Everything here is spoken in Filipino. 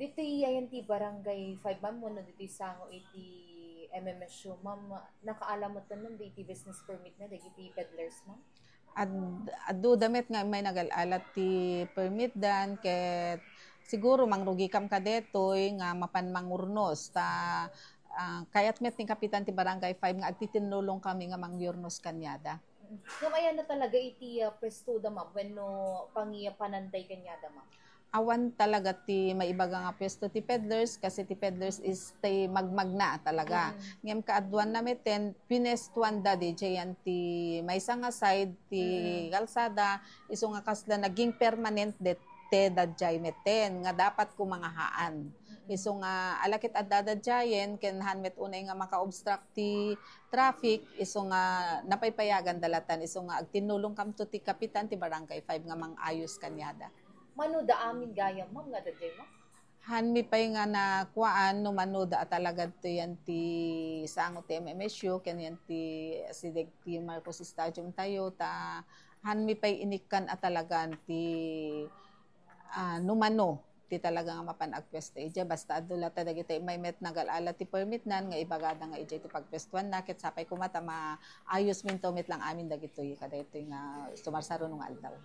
Dito ayan ti barangay 5 ma'am mo no dito sango iti MMSU ma'am nakaalam mo tanon iti business permit na dagiti peddlers ma'am. Ad, adu damit nga may nagalalat ti permit dan ket siguro mangrugi kam kadetoy nga mapan mangurnos ta kayat met ni kapitan ti barangay 5 nga agtitinulong kami nga mangyurnos kanyada. Ngam ayan na talaga iti pwesto da ma'am when no pangiya pananday kanyada ma'am. Awan talaga ti maibaga nga pwesto ti peddlers kasi ti peddlers is ti magmagna talaga. Ngem kaadwan na meten pinestuan da di jayan ti maysa nga side ti kalsada iso nga kasla naging permanent det te dadjay meten nga dapat kumangahaan. Iso nga alakit at dadadjayen ken hanmet unay nga maka-obstruct ti traffic iso nga napaypayagan dalatan iso nga agtinulong kam to ti kapitan ti barangay 5 nga mangayos kanyada. Mano da amin gayam ma'am nga dadjay ma'am. Han mi pay nga na kuan no manoda talaga to yan ti sango ti MMSU ken yan ti sideg ti Marcos Stadium tayo ta han mi pay inikkan at talagan ti numano ti talaga nga mapan agpwesto ija basta adula ta dagiti may met nagalala ti permit nan nga ibagada nga ija ti pagpwestuan na ket sapay kumata maayos min to met lang amin dagitoy kada itoy nga sumarsaro nga aldaw.